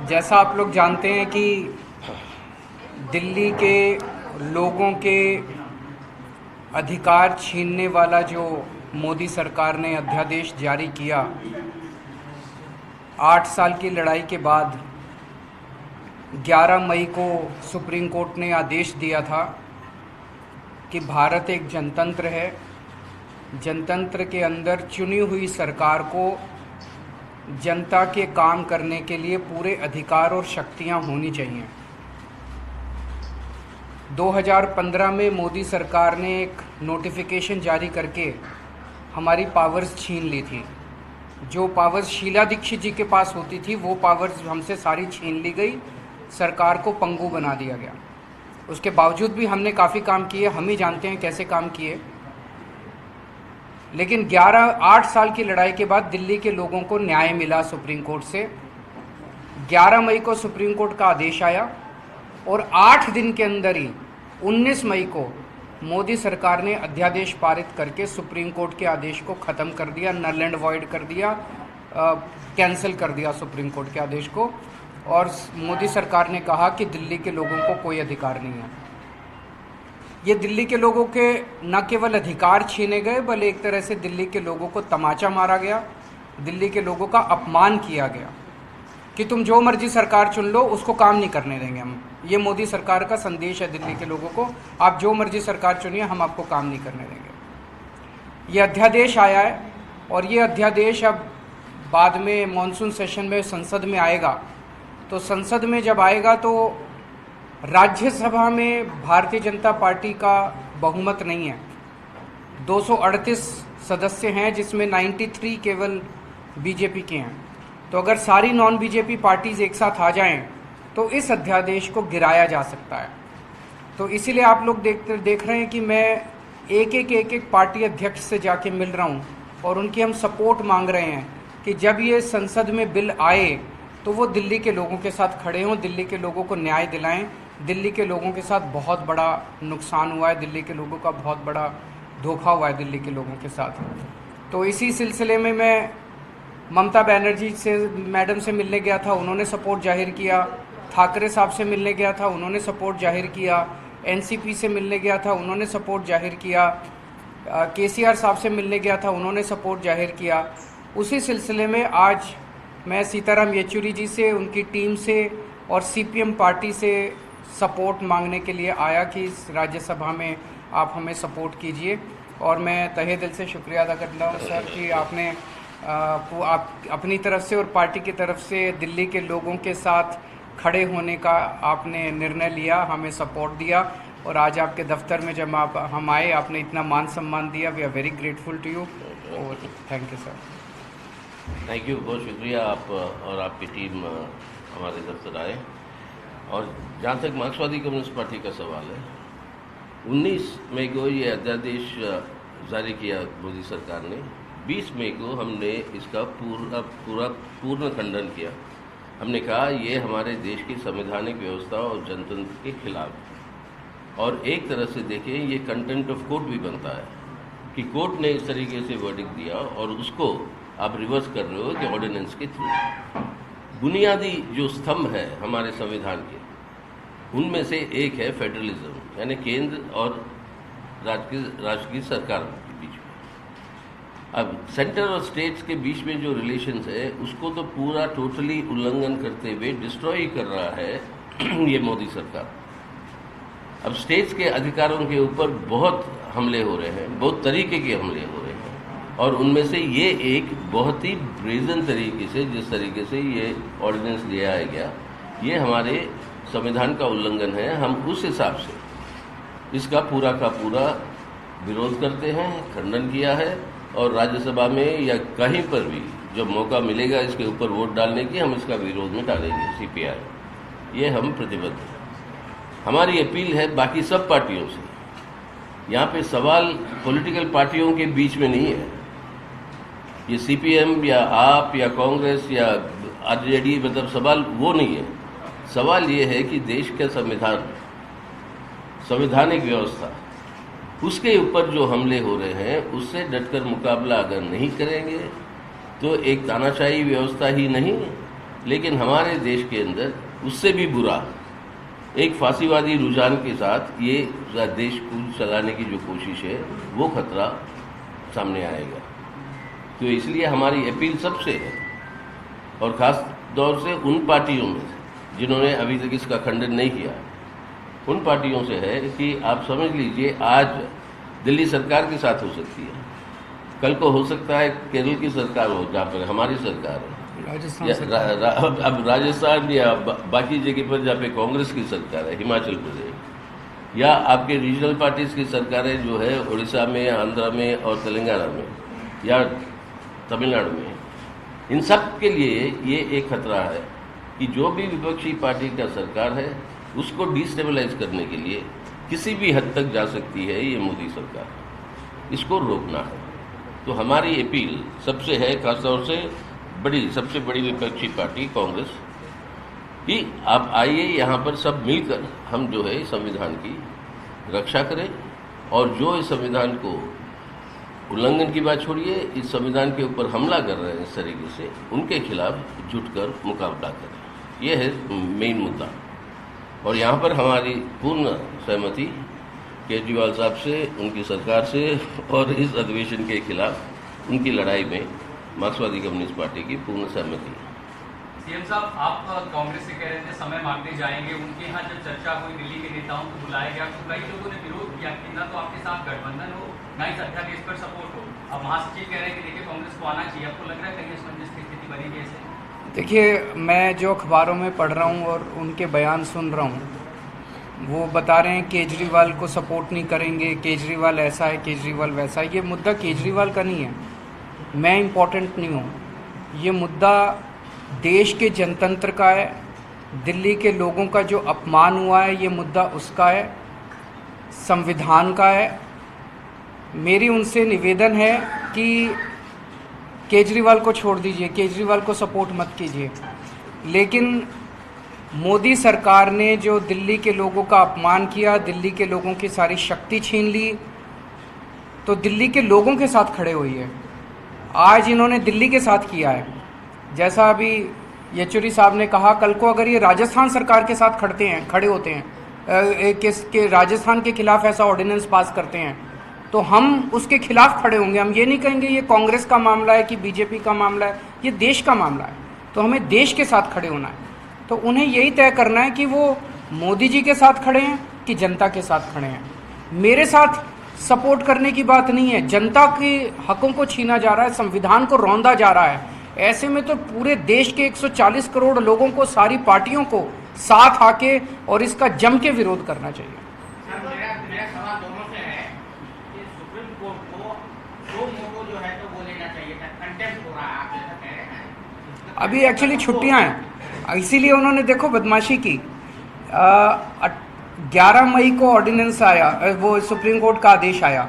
जैसा आप लोग जानते हैं कि दिल्ली के लोगों के अधिकार छीनने वाला जो मोदी सरकार ने अध्यादेश जारी किया, 8 साल की लड़ाई के बाद 11 मई को सुप्रीम कोर्ट ने आदेश दिया था कि भारत एक जनतंत्र है। जनतंत्र के अंदर चुनी हुई सरकार को जनता के काम करने के लिए पूरे अधिकार और शक्तियां होनी चाहिए। 2015 में मोदी सरकार ने एक नोटिफिकेशन जारी करके हमारी पावर्स छीन ली थी। जो पावर्स शीला दीक्षित जी के पास होती थी वो पावर्स हमसे सारी छीन ली गई, सरकार को पंगु बना दिया गया। उसके बावजूद भी हमने काफ़ी काम किए, हम ही जानते हैं कैसे काम किए। लेकिन 8 साल की लड़ाई के बाद दिल्ली के लोगों को न्याय मिला सुप्रीम कोर्ट से। 11 मई को सुप्रीम कोर्ट का आदेश आया और 8 दिन के अंदर ही 19 मई को मोदी सरकार ने अध्यादेश पारित करके सुप्रीम कोर्ट के आदेश को ख़त्म कर दिया, नल एंड वॉइड कर दिया, कैंसिल कर दिया सुप्रीम कोर्ट के आदेश को। और मोदी सरकार ने कहा कि दिल्ली के लोगों को कोई अधिकार नहीं है। ये दिल्ली के लोगों के न केवल अधिकार छीने गए, बल्कि एक तरह से दिल्ली के लोगों को तमाचा मारा गया, दिल्ली के लोगों का अपमान किया गया कि तुम जो मर्जी सरकार चुन लो, उसको काम नहीं करने देंगे हम। ये मोदी सरकार का संदेश है दिल्ली के लोगों को, आप जो मर्जी सरकार चुनिए, हम आपको काम नहीं करने देंगे। ये अध्यादेश आया है और ये अध्यादेश अब बाद में मॉनसून सेशन में संसद में आएगा। तो संसद में जब आएगा तो राज्यसभा में भारतीय जनता पार्टी का बहुमत नहीं है। 238 सदस्य हैं जिसमें 93 केवल बीजेपी के हैं। तो अगर सारी नॉन बीजेपी पार्टीज़ एक साथ आ जाएं तो इस अध्यादेश को गिराया जा सकता है। तो इसीलिए आप लोग देख रहे हैं कि मैं एक पार्टी अध्यक्ष से जाके मिल रहा हूं और उनकी हम सपोर्ट मांग रहे हैं कि जब ये संसद में बिल आए तो वो दिल्ली के लोगों के साथ खड़े हों, दिल्ली के लोगों को न्याय दिलाएं। दिल्ली के लोगों के साथ बहुत बड़ा नुकसान हुआ है, दिल्ली के लोगों का बहुत बड़ा धोखा हुआ है दिल्ली के लोगों के साथ। तो इसी सिलसिले में मैं ममता बनर्जी से मैडम से मिलने गया था, उन्होंने सपोर्ट जाहिर किया। ठाकरे साहब से मिलने गया था, उन्होंने सपोर्ट जाहिर किया। एनसीपी से मिलने गया था, उन्होंने सपोर्ट जाहिर किया। केसीआर साहब से मिलने गया था, उन्होंने सपोर्ट जाहिर किया। उसी सिलसिले में आज मैं सीताराम येचुरी जी से, उनकी टीम से और सीपीएम पार्टी से सपोर्ट मांगने के लिए आया कि इस राज्यसभा में आप हमें सपोर्ट कीजिए। और मैं तहे दिल से शुक्रिया अदा करता हूँ सर कि आपने आप अपनी तरफ से और पार्टी की तरफ से दिल्ली के लोगों के साथ खड़े होने का आपने निर्णय लिया, हमें सपोर्ट दिया। और आज आपके दफ्तर में जब हम आए, आपने इतना मान सम्मान दिया। We are very grateful to you और thank you sir. Thank you, बहुत शुक्रिया। आप और आपकी टीम हमारे दफ्तर आए। और जहाँ तक मार्क्सवादी कम्युनिस्ट पार्टी का सवाल है, 19 मई को ये अध्यादेश जारी किया मोदी सरकार ने। 20 मई को हमने इसका पूर्ण खंडन किया। हमने कहा ये हमारे देश की संवैधानिक व्यवस्था और जनतंत्र के खिलाफ है। और एक तरह से देखें, ये कंटेंट ऑफ कोर्ट भी बनता है कि कोर्ट ने इस तरीके से वर्डिक्ट दिया और उसको आप रिवर्स कर रहे हो कि ऑर्डिनेंस के थ्रू। बुनियादी जो स्तंभ है हमारे संविधान के, उनमें से एक है फेडरलिज्म, यानी केंद्र और राज्य की सरकार के बीच में। अब सेंटर और स्टेट्स के बीच में जो रिलेशंस है, उसको तो पूरा टोटली उल्लंघन करते हुए डिस्ट्रॉय कर रहा है ये मोदी सरकार। अब स्टेट्स के अधिकारों के ऊपर बहुत हमले हो रहे हैं, बहुत तरीके के हमले हो रहे हैं। और उनमें से ये एक बहुत ही ब्रेजन तरीके से, जिस तरीके से ये ऑर्डिनेंस लिया गया, ये हमारे संविधान का उल्लंघन है। हम उस हिसाब से इसका पूरा का पूरा विरोध करते हैं, खंडन किया है। और राज्यसभा में या कहीं पर भी जब मौका मिलेगा इसके ऊपर वोट डालने की, हम इसका विरोध में डालेंगे। सीपीआई ये हम प्रतिबद्ध हैं। हमारी अपील है बाकी सब पार्टियों से। यहाँ पे सवाल पॉलिटिकल पार्टियों के बीच में नहीं है। ये सीपीएम या आप या कांग्रेस या आरजेडी, मतलब सवाल वो नहीं है। सवाल ये है कि देश का संविधान, संवैधानिक व्यवस्था, उसके ऊपर जो हमले हो रहे हैं उससे डटकर मुकाबला अगर नहीं करेंगे तो एक तानाशाही व्यवस्था ही नहीं, लेकिन हमारे देश के अंदर उससे भी बुरा एक फांसीवादी रुझान के साथ ये देश को चलाने की जो कोशिश है वो खतरा सामने आएगा। तो इसलिए हमारी अपील सबसे है, और ख़ास तौर से उन पार्टियों में जिन्होंने अभी तक इसका खंडन नहीं किया, उन पार्टियों से है कि आप समझ लीजिए आज दिल्ली सरकार के साथ हो सकती है, कल को हो सकता है केरल की सरकार हो जहाँ पर हमारी सरकार है, अब राजस्थान या बाकी जगह पर जहाँ पे कांग्रेस की सरकार है, हिमाचल प्रदेश, या आपके रीजनल पार्टीज की सरकारें जो है उड़ीसा में, आंध्रा में और तेलंगाना में या तमिलनाडु में, इन सब के लिए ये एक खतरा है कि जो भी विपक्षी पार्टी का सरकार है उसको डिस्टेबलाइज करने के लिए किसी भी हद तक जा सकती है ये मोदी सरकार, इसको रोकना है। तो हमारी अपील सबसे है, खासतौर से सबसे बड़ी विपक्षी पार्टी कांग्रेस, कि आप आइए यहाँ पर सब मिलकर हम जो है संविधान की रक्षा करें, और जो इस संविधान को उल्लंघन की बात छोड़िए, इस संविधान के ऊपर हमला कर रहे हैं इस तरीके से, उनके खिलाफ जुटकर मुकाबला करें। ये है मेन मुद्दा। और यहाँ पर हमारी पूर्ण सहमति केजरीवाल साहब से, उनकी सरकार से, और इस अधिवेशन के खिलाफ उनकी लड़ाई में मार्क्सवादी कम्युनिस्ट पार्टी की पूर्ण सहमति है। सीएम साहब, आप कांग्रेस से कह रहे थे समय मांगने जाएंगे, उनके यहाँ जब चर्चा हुई दिल्ली के नेताओं को बुलाया गया तो कई लोगों ने विरोध किया कि ना तो आपके साथ गठबंधन हो, ना इस अध्यादेश पर सपोर्ट हो। अब महासचिव कह रहे हैं कि देखिए कांग्रेस को आना चाहिए, आपको लग रहा है कहीं असमंजस की स्थिति बनेगी ऐसे? देखिए, मैं जो अखबारों में पढ़ रहा हूँ और उनके बयान सुन रहा हूँ, वो बता रहे हैं केजरीवाल को सपोर्ट नहीं करेंगे, केजरीवाल ऐसा है, केजरीवाल वैसा है। ये मुद्दा केजरीवाल का नहीं है, मैं इम्पोर्टेंट नहीं हूँ। ये मुद्दा देश के जनतंत्र का है, दिल्ली के लोगों का जो अपमान हुआ है ये मुद्दा उसका है, संविधान का है। मेरी उनसे निवेदन है कि केजरीवाल को छोड़ दीजिए, केजरीवाल को सपोर्ट मत कीजिए, लेकिन मोदी सरकार ने जो दिल्ली के लोगों का अपमान किया, दिल्ली के लोगों की सारी शक्ति छीन ली, तो दिल्ली के लोगों के साथ खड़े हुई है। आज इन्होंने दिल्ली के साथ किया है, जैसा अभी येचुरी साहब ने कहा, कल को अगर ये राजस्थान सरकार के साथ खड़े होते हैं, के राजस्थान के खिलाफ ऐसा ऑर्डिनेंस पास करते हैं, तो हम उसके खिलाफ खड़े होंगे। हम ये नहीं कहेंगे ये कांग्रेस का मामला है कि बीजेपी का मामला है, ये देश का मामला है, तो हमें देश के साथ खड़े होना है। तो उन्हें यही तय करना है कि वो मोदी जी के साथ खड़े हैं कि जनता के साथ खड़े हैं। मेरे साथ सपोर्ट करने की बात नहीं है, जनता के हकों को छीना जा रहा है, संविधान को रौंदा जा रहा है। ऐसे में तो पूरे देश के 140 करोड़ लोगों को, सारी पार्टियों को साथ आके और इसका जम के विरोध करना चाहिए। मेरा सवाल दोनों से है कि सुप्रीम कोर्ट को दो मोटो जो है तो वो लेना चाहिए था, कंटेम्प्ट हो रहा है, आप जैसा कह रहे हैं। अभी एक्चुअली छुट्टियां हैं, इसीलिए उन्होंने देखो बदमाशी की। 11 मई को ऑर्डिनेंस आया, वो सुप्रीम कोर्ट का आदेश आया,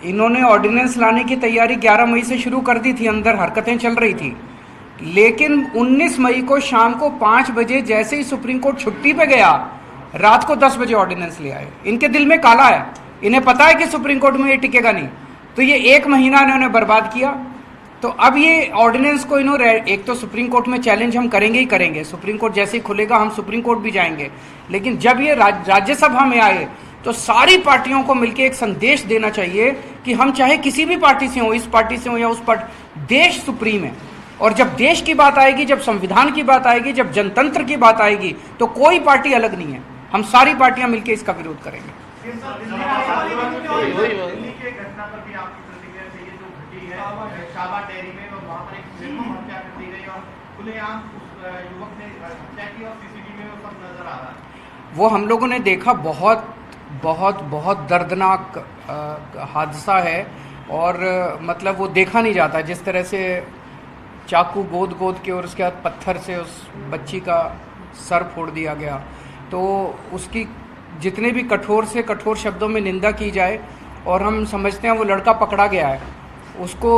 इन्होंने ऑर्डिनेंस लाने की तैयारी 11 मई से शुरू कर दी थी, अंदर हरकतें चल रही थी, लेकिन 19 मई को शाम को 5 बजे जैसे ही सुप्रीम कोर्ट छुट्टी पे गया, रात को 10 बजे ऑर्डिनेंस ले आए। इनके दिल में काला है, इन्हें पता है कि सुप्रीम कोर्ट में ये टिकेगा नहीं, तो ये 1 महीना इन्होंने बर्बाद किया। तो अब ये ऑर्डिनेंस को इन्होंने, एक तो सुप्रीम कोर्ट में चैलेंज हम करेंगे ही करेंगे, सुप्रीम कोर्ट जैसे ही खुलेगा हम सुप्रीम कोर्ट भी जाएंगे, लेकिन जब ये राज्यसभा में आए तो सारी पार्टियों को मिलकर एक संदेश देना चाहिए कि हम चाहे किसी भी पार्टी से हो, इस पार्टी से हो या उस पार्टी, देश सुप्रीम है। और जब देश की बात आएगी, जब संविधान की बात आएगी, जब जनतंत्र की बात आएगी, तो कोई पार्टी अलग नहीं है, हम सारी पार्टियां मिलकर इसका विरोध करेंगे। वो हम लोगों ने देखा, बहुत बहुत बहुत दर्दनाक हादसा है, और मतलब वो देखा नहीं जाता, जिस तरह से चाकू गोद के और उसके बाद पत्थर से उस बच्ची का सर फोड़ दिया गया। तो उसकी जितने भी कठोर से कठोर शब्दों में निंदा की जाए, और हम समझते हैं वो लड़का पकड़ा गया है, उसको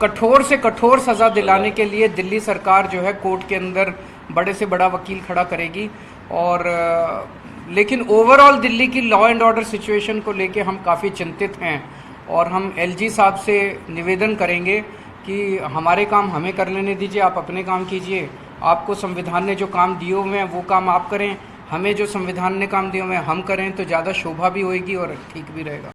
कठोर से कठोर सज़ा दिलाने के लिए दिल्ली सरकार जो है कोर्ट के अंदर बड़े से बड़ा वकील खड़ा करेगी। और लेकिन ओवरऑल दिल्ली की लॉ एंड ऑर्डर सिचुएशन को लेके हम काफ़ी चिंतित हैं, और हम एलजी साहब से निवेदन करेंगे कि हमारे काम हमें कर लेने दीजिए, आप अपने काम कीजिए, आपको संविधान ने जो काम दिए हुए हैं वो काम आप करें, हमें जो संविधान ने काम दिए हुए हैं हम करें, तो ज़्यादा शोभा भी होएगी और ठीक भी रहेगा।